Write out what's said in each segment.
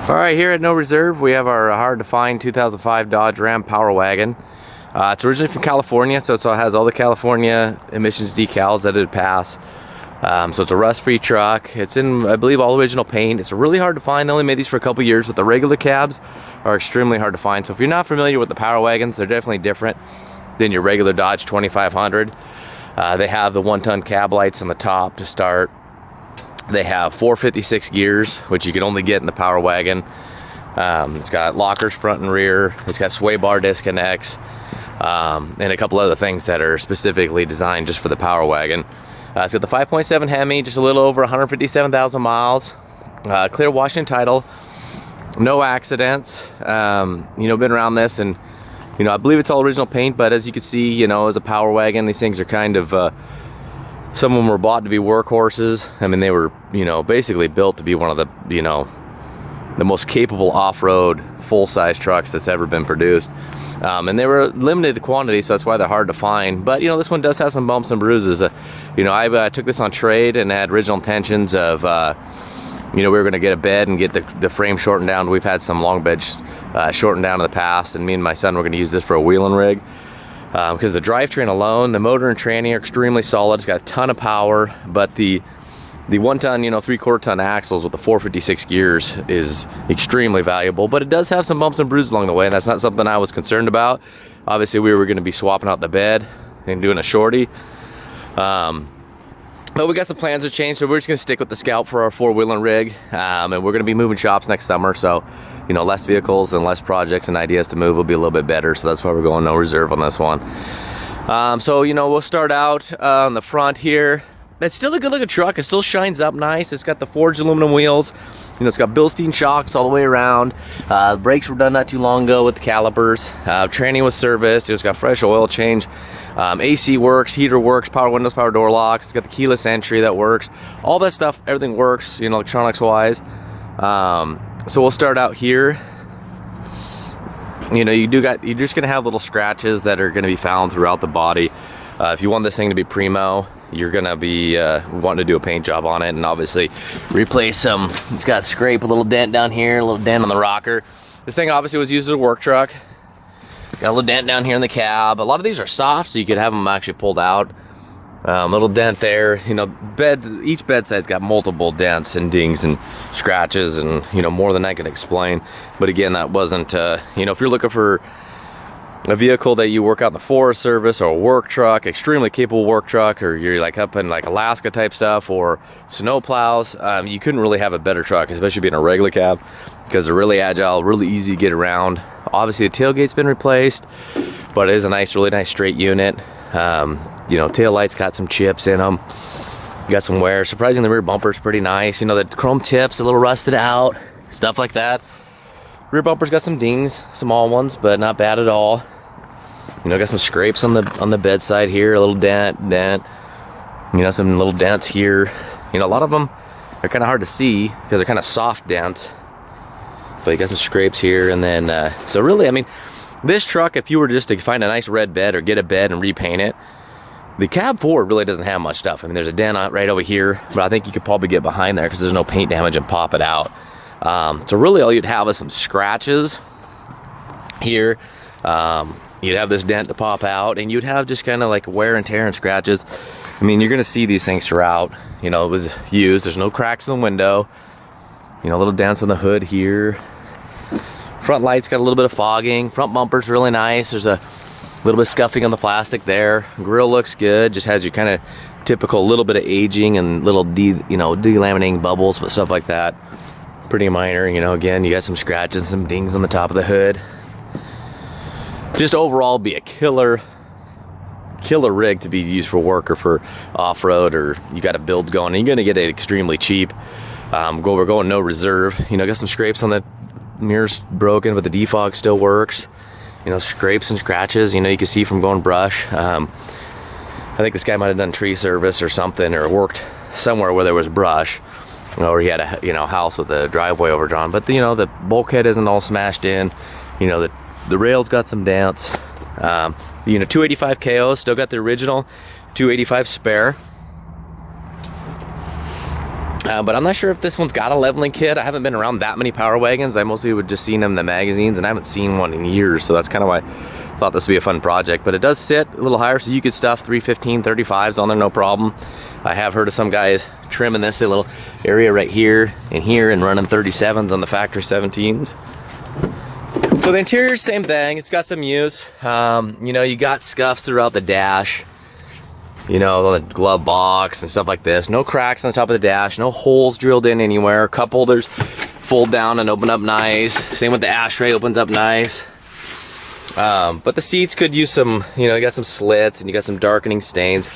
All right, here at No Reserve, we have our hard-to-find 2005 Dodge Ram Powerwagon. It's originally from California, so it has all the California emissions decals that it pass. So it's a rust-free truck. It's in, I believe, all original paint. It's really hard to find. They only made these for a couple years, but the regular cabs are extremely hard to find. So if you're not familiar with the Powerwagons, they're definitely different than your regular Dodge 2500. They have the 1-ton cab lights on the top to start. They have 456 gears, which you can only get in the Powerwagon. It's got lockers front and rear. It's got sway bar disconnects, and a couple other things that are specifically designed just for the Powerwagon. It's got the 5.7 Hemi, just a little over 157,000 miles. Clear Washington title, no accidents. Been around this, and I believe it's all original paint. But as you can see, as a Powerwagon, these things are kind of some of them were bought to be workhorses. I mean, they were, basically built to be one of the, the most capable off-road full-size trucks that's ever been produced. And they were limited quantity, so that's why they're hard to find. But, this one does have some bumps and bruises. I took this on trade and had original intentions of, we were going to get a bed and get the frame shortened down. We've had some long beds shortened down in the past, and me and my son were going to use this for a wheeling rig. Because the drivetrain alone, the motor and tranny are extremely solid. It's got a ton of power, but the 1-ton, 3/4 ton axles with the 456 gears is extremely valuable. But it does have some bumps and bruises along the way, and that's not something I was concerned about. Obviously, we were going to be swapping out the bed and doing a shorty. But we got some plans to change, so we're just going to stick with the Scout for our 4-wheeling rig. And we're going to be moving shops next summer, so less vehicles and less projects and ideas to move will be a little bit better. So that's why we're going No Reserve on this one. We'll start out on the front here. It's still a good looking truck. It still shines up nice. It's got the forged aluminum wheels. It's got Bilstein shocks all the way around. The brakes were done not too long ago with the calipers. Tranny was serviced. It's got fresh oil change. AC works, heater works, power windows, power door locks. It's got the keyless entry that works. All that stuff, everything works, electronics wise. So we'll start out here. You're just gonna have little scratches that are gonna be found throughout the body. If you want this thing to be primo, you're gonna be wanting to do a paint job on it, and obviously replace some. It's got scrape, a little dent down here, a little dent on the rocker. This thing obviously was used as a work truck. Got a little dent down here in the cab. A lot of these are soft, so you could have them actually pulled out. Little dent there. Each bedside's got multiple dents and dings and scratches, and more than I can explain. But again, that wasn't. If you're looking for a vehicle that you work out in the Forest Service or a work truck, extremely capable work truck, or you're like up in like Alaska type stuff or snow plows, you couldn't really have a better truck, especially being a regular cab, because they're really agile, really easy to get around. Obviously the tailgate's been replaced, but it is a really nice straight unit. Tail lights got some chips in them, got some wear. Surprisingly, the rear bumper's pretty nice. The chrome tips a little rusted out, stuff like that. Rear bumper's got some dings, small ones, but not bad at all. Got some scrapes on the bedside here, a little dent. Some little dents here. A lot of them are kind of hard to see because they're kind of soft dents. But you got some scrapes here, and then so really, I mean, this truck, if you were just to find a nice red bed or get a bed and repaint it, the cab forward really doesn't have much stuff. I mean, there's a dent on it right over here, but I think you could probably get behind there because there's no paint damage and pop it out. So really, all you'd have is some scratches here. You'd have this dent to pop out, and you'd have just kind of like wear and tear and scratches. I mean, you're gonna see these things throughout. It was used. There's no cracks in the window. Little dents on the hood here. Front lights got a little bit of fogging. Front bumper's really nice. There's a little bit of scuffing on the plastic there. Grill looks good. Just has your kind of typical little bit of aging and little delaminating bubbles, but stuff like that. Pretty minor. Again, you got some scratches, some dings on the top of the hood. Just overall be a killer rig to be used for work or for off-road, or you got a build going, and you're gonna get it extremely cheap. We're going No Reserve. Got some scrapes on the mirrors broken, but the defog still works. Scrapes and scratches, you can see from going brush. I think this guy might have done tree service or something, or worked somewhere where there was brush, or he had a house with a driveway overdrawn. But the bulkhead isn't all smashed in. The rail's got some dents. 285 KO, still got the original 285 spare. But I'm not sure if this one's got a leveling kit. I haven't been around that many Power Wagons. I mostly would just seen them in the magazines, and I haven't seen one in years, so that's kind of why I thought this would be a fun project. But it does sit a little higher, so you could stuff 315, 35s on there, no problem. I have heard of some guys trimming this a little area right here and running 37s on the factory 17s. So the interior, same thing. It's got some use. You know, you got scuffs throughout the dash. You know, the glove box and stuff like this. No cracks on the top of the dash. No holes drilled in anywhere. Cup holders fold down and open up nice. Same with the ashtray, opens up nice. But the seats could use some, you know, you got some slits and you got some darkening stains.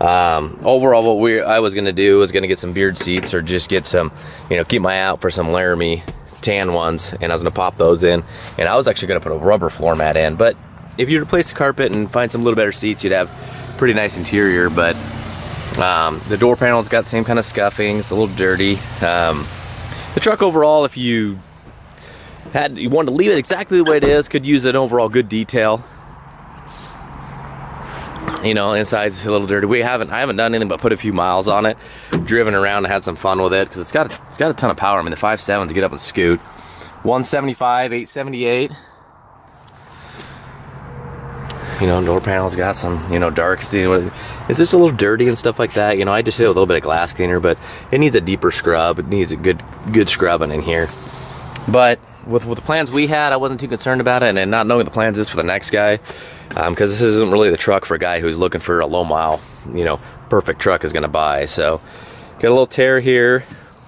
Overall, what I was gonna do was gonna get some beard seats, or just get some, you know, keep my eye out for some Laramie tan ones, and I was gonna pop those in. And I was actually gonna put a rubber floor mat in, but if you replace the carpet and find some little better seats, you'd have pretty nice interior. But the door panel's got the same kind of scuffing. It's a little dirty. The truck overall, if you wanted to leave it exactly the way it is, could use an overall good detail. You know, inside's a little dirty. I haven't done anything but put a few miles on it, driven around and had some fun with it, because it's got a ton of power. I mean, the 5.7s get up and scoot. 175, 878. You know, door panel's got some, you know, dark. See, it's just a little dirty and stuff like that. You know, I just hit a little bit of glass cleaner, but it needs a deeper scrub. It needs a good scrubbing in here. But with the plans we had, I wasn't too concerned about it, and not knowing the plans is for the next guy, because this isn't really the truck for a guy who's looking for a low mile, you know, perfect truck is gonna buy. So got a little tear here.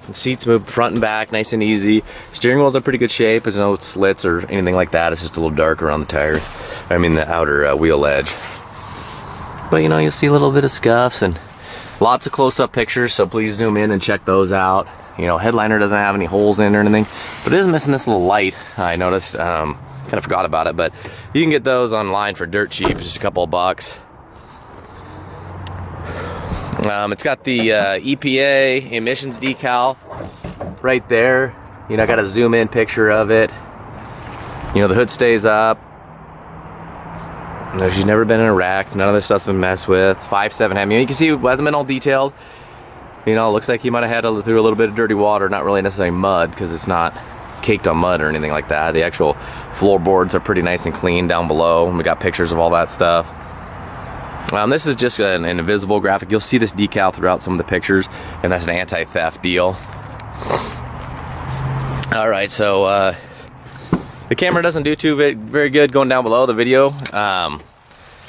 The seats move front and back nice and easy. Steering wheel's in pretty good shape. There's no slits or anything like that. It's just a little dark around the tire, the outer wheel edge. But you know, you'll see a little bit of scuffs and lots of close-up pictures, so please zoom in and check those out. You know, headliner doesn't have any holes in it or anything, but it is missing this little light. I noticed, kind of forgot about it, but you can get those online for dirt cheap. It's just a couple of bucks. It's got the EPA emissions decal right there. You know, I got a zoom in picture of it. You know, the hood stays up. No, she's never been in a wreck. None of this stuff's been messed with. 5.7 Hemi. You can see it hasn't been all detailed. You know, it looks like he might have had through a little bit of dirty water, not really necessarily mud, because it's not caked on mud or anything like that. The actual floorboards are pretty nice and clean down below. We got pictures of all that stuff. This is just an invisible graphic. You'll see this decal throughout some of the pictures, and that's an anti-theft deal. All right, so the camera doesn't do very good going down below the video.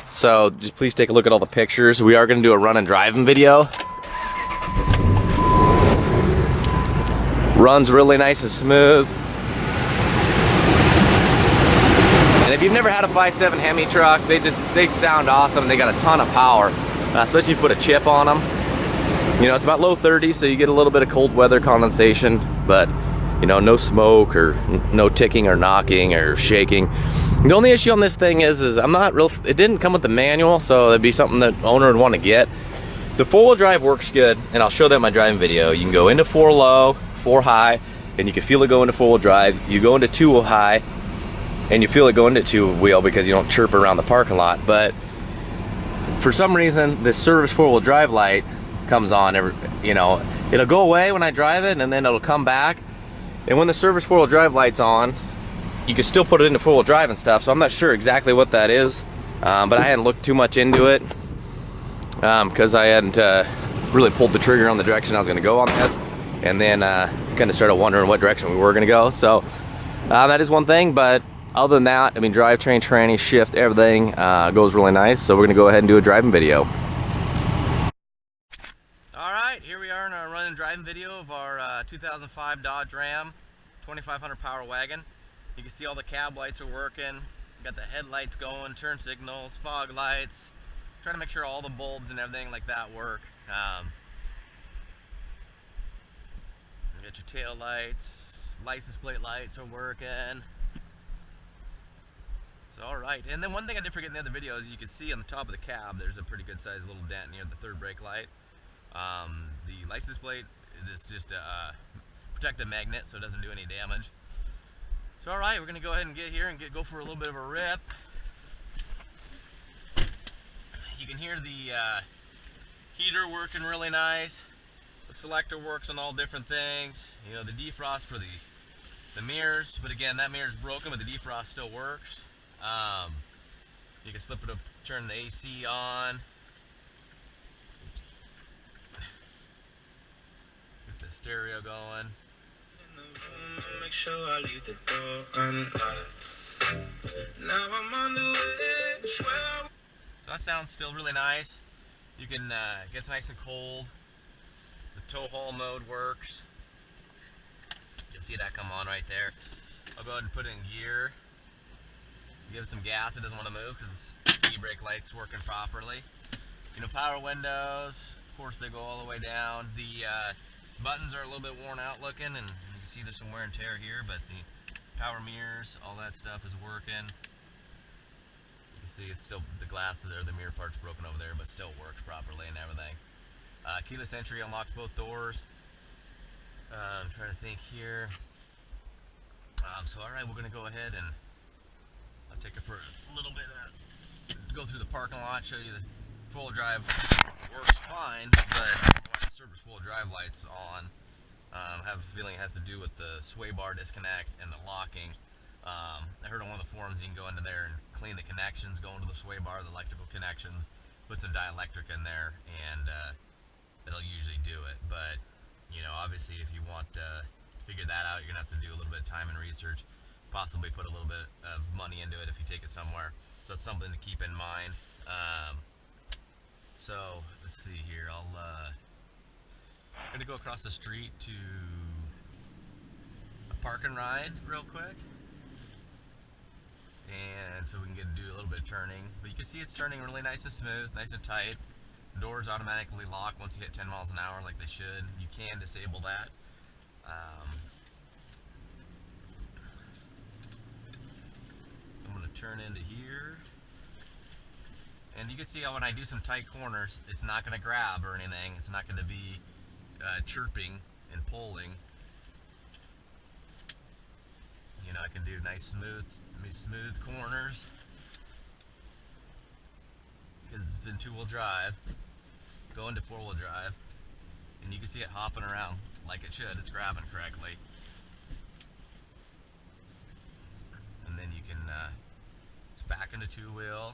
So just please take a look at all the pictures. We are going to do a run and driving video. Runs really nice and smooth. And if you've never had a 5.7 Hemi truck, they sound awesome. They got a ton of power, especially if you put a chip on them. You know, it's about low 30s, so you get a little bit of cold weather condensation, but you know, no smoke or no ticking or knocking or shaking. The only issue on this thing is it didn't come with the manual, so it'd be something that owner would want to get. The 4-wheel drive works good, and I'll show that in my driving video. You can go into 4 low, 4 high, and you can feel it go into 4-wheel drive. You go into 2 high, and you feel it go into 2-wheel because you don't chirp around the parking lot. But for some reason, this service 4-wheel drive light comes on. You know, it'll go away when I drive it, and then it'll come back. And when the service 4-wheel drive light's on, you can still put it into 4-wheel drive and stuff. So I'm not sure exactly what that is, but I hadn't looked too much into it because I hadn't really pulled the trigger on the direction I was going to go on this, and then kind of started wondering what direction we were going to go. So that is one thing, but other than that, I mean, drivetrain, tranny, shift, everything goes really nice. So we're going to go ahead and do a driving video. All right, here we are in our run and driving video of our 2005 Dodge Ram 2500 Powerwagon. You can see all the cab lights are working. Got the headlights going, turn signals, fog lights. Trying to make sure all the bulbs and everything like that work. You got your tail lights, license plate lights are working. So all right, and then one thing I did forget in the other video is you can see on the top of the cab there's a pretty good sized little dent near the third brake light. The license plate is just a protective magnet, so it doesn't do any damage. So all right, we're gonna go ahead and get here and go for a little bit of a rip. You can hear the heater working really nice. The selector works on all different things. You know, the defrost for the mirrors, but again, that mirror's broken, but the defrost still works. You can slip it up, turn the AC on. Get the stereo going. Make sure I leave the door unlocked. Now I'm on the way. So that sounds still really nice. You can gets nice and cold. The tow haul mode works. You'll see that come on right there. I'll go ahead and put it in gear. Give it some gas. It doesn't want to move because the e-brake light's working properly. You know, power windows. Of course, they go all the way down. The buttons are a little bit worn out looking, and you can see there's some wear and tear here, but the power mirrors, all that stuff is working. You can see it's still, the glass there, the mirror part's broken over there, but still works properly and everything. Keyless entry unlocks both doors. I'm trying to think here. So alright, we're going to go ahead and I'll take it for a little bit, go through the parking lot, show you the full drive works fine, but the service full drive lights on. I have a feeling it has to do with the sway bar disconnect and the locking. I heard on one of the forums you can go into there and clean the connections, go into the sway bar, the electrical connections, put some dielectric in there, and that'll usually do it. But you know, obviously if you want to figure that out, you're gonna have to do a little bit of time and research, possibly put a little bit of money into it if you take it somewhere. So it's something to keep in mind. So let's see here. I'm gonna go across the street to a park and ride real quick, and so we can do a little bit of turning. But you can see it's turning really nice and smooth, nice and tight. The doors automatically lock once you hit 10 miles an hour like they should. You can disable that. I'm going to turn into here, and you can see how when I do some tight corners, it's not going to grab or anything. It's not going to be chirping and pulling. You know, I can do nice smooth corners because it's in two-wheel drive, going to four-wheel drive, and you can see it hopping around like it should. It's grabbing correctly. And then you can it's back into two-wheel.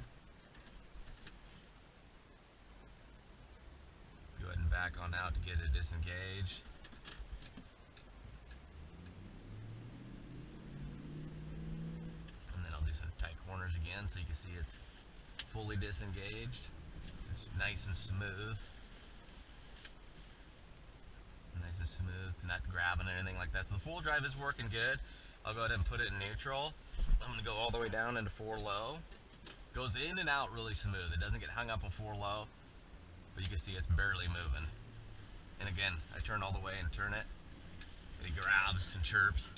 Go ahead and back on out to get it disengaged. And then I'll do some tight corners again so you can see it's fully disengaged. It's nice and smooth. Nice and smooth, not grabbing or anything like that. So the full drive is working good. I'll go ahead and put it in neutral. I'm going to go all the way down into 4 low. Goes in and out really smooth. It doesn't get hung up on 4 low, but you can see it's barely moving. And again, I turn all the way and turn it, and it grabs and chirps.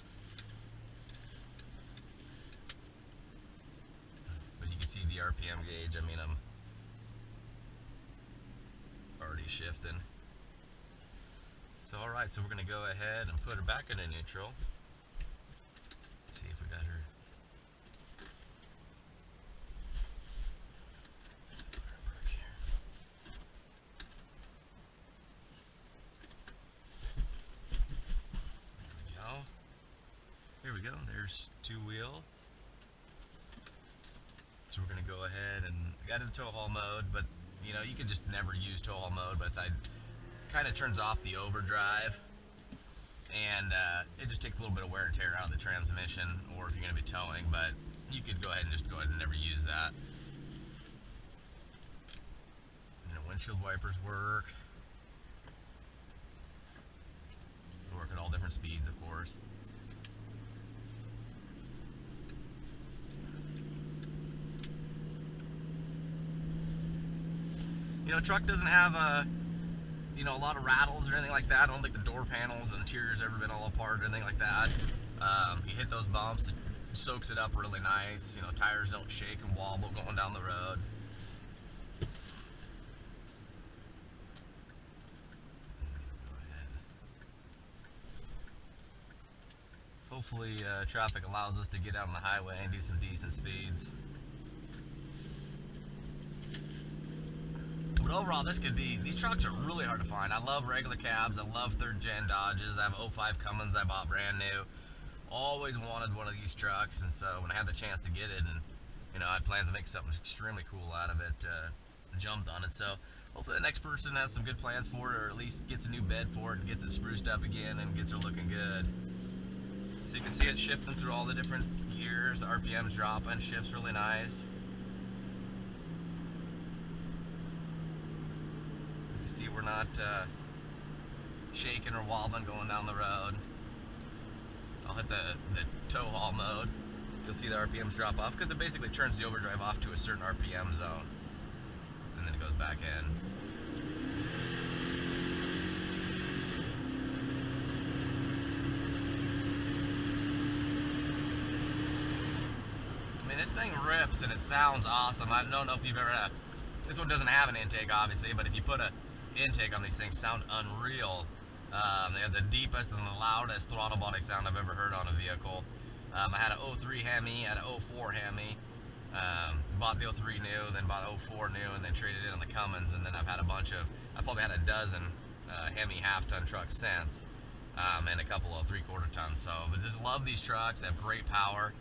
But you can see the RPM gauge. I mean, I'm already shifting. So alright, so we're going to go ahead and put her back into neutral. See if we got her. Here we go. There's two-wheel. So we're going to go ahead and I got into tow haul mode, but you know, you can just never use tow haul mode, but I kind of turns off the overdrive, and it just takes a little bit of wear and tear out of the transmission, or if you're going to be towing, but you could go ahead and never use that. You know, windshield wipers work. They work at all different speeds, of course. You know, truck doesn't have a lot of rattles or anything like that. I don't think the door panels, the interior's ever been all apart or anything like that. You hit those bumps, it soaks it up really nice. You know, tires don't shake and wobble going down the road. Hopefully traffic allows us to get out on the highway and do some decent speeds. But overall, these trucks are really hard to find. I love regular cabs. I love 3rd gen Dodges. I have 05 Cummins I bought brand new. Always wanted one of these trucks, and so when I had the chance to get it, and you know, I had plans to make something extremely cool out of it, jumped on it. So hopefully the next person has some good plans for it, or at least gets a new bed for it and gets it spruced up again and gets her looking good. So you can see it shifting through all the different gears. The RPM's dropping, shifts really nice. You can see we're not shaking or wobbling going down the road. I'll hit the tow haul mode. You'll see the RPMs drop off because it basically turns the overdrive off to a certain RPM zone, and then it goes back in. I mean, this thing rips and it sounds awesome. I don't know if you've ever this one doesn't have an intake, obviously, but if you put an intake on these things, sound unreal. They have the deepest and the loudest throttle body sound I've ever heard on a vehicle. I had an 03 Hemi, I had an 04 Hemi, bought the 03 new, then bought 04 new, and then traded in on the Cummins, and then I've had I've probably had a dozen Hemi half-ton trucks since, and a couple of 3/4 tons. So, but just love these trucks. They have great power.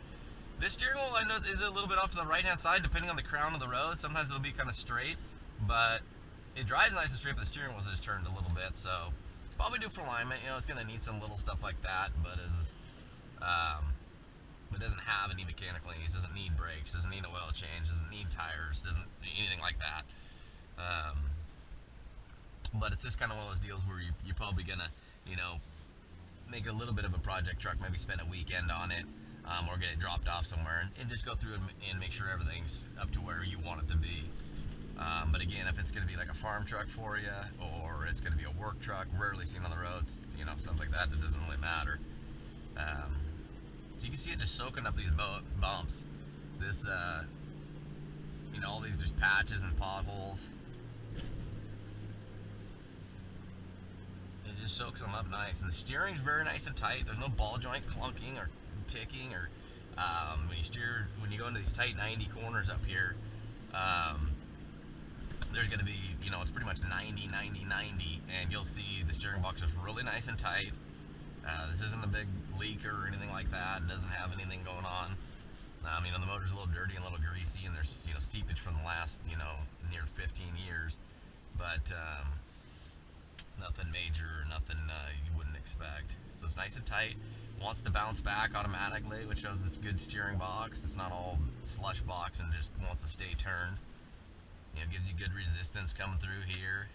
This steering wheel, I know, is a little bit off to the right-hand side, depending on the crown of the road. Sometimes it'll be kind of straight, but it drives nice and straight, but the steering wheel's just turned a little bit, so probably do for alignment. You know, it's going to need some little stuff like that, but it doesn't have any mechanical needs, doesn't need brakes, doesn't need an oil change, doesn't need tires, doesn't anything like that. But it's just kind of one of those deals where you're probably gonna, you know, make a little bit of a project truck, maybe spend a weekend on it, or get it dropped off somewhere, and just go through and make sure everything's up to where you want it to be. But again, if it's going to be like a farm truck for you, or it's going to be a work truck, rarely seen on the roads, you know, stuff like that, it doesn't really matter. So you can see it just soaking up these bumps. This, you know, all these just patches and potholes. It just soaks them up nice. And the steering's very nice and tight. There's no ball joint clunking or ticking, or when you go into these tight 90 corners up here, there's going to be, you know, it's pretty much 90, 90, 90, and you'll see the steering box is really nice and tight. This isn't a big leak or anything like that. It doesn't have anything going on. You know, the motor's a little dirty and a little greasy, and there's, you know, seepage from the last, you know, near 15 years, but nothing major, nothing you wouldn't expect. So it's nice and tight. Wants to bounce back automatically, which shows it's a good steering box. It's not all slush box and just wants to stay turned. You know, gives you good resistance coming through here.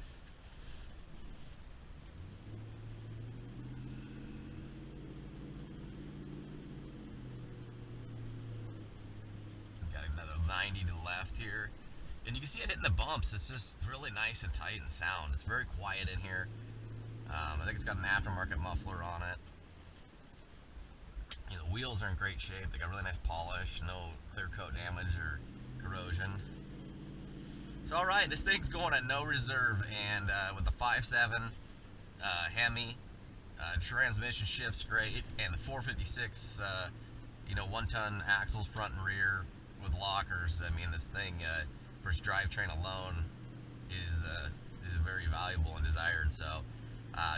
We've got another 90 to the left here. And you can see it hitting the bumps. It's just really nice and tight and sound. It's very quiet in here. I think it's got an aftermarket muffler on it. You know, the wheels are in great shape. They got really nice polish, no clear coat damage or corrosion. So alright, this thing's going at no reserve, and with the 5.7 Hemi, transmission shifts great, and the 456, you know, 1-ton axles front and rear with lockers. I mean, this thing, for its drivetrain alone, is very valuable and desired. So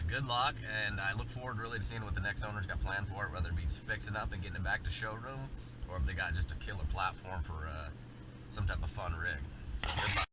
good luck, and I look forward really to seeing what the next owner's got planned for it, whether it be just fixing up and getting it back to showroom, or if they got just a killer platform for some type of fun rig. So good luck.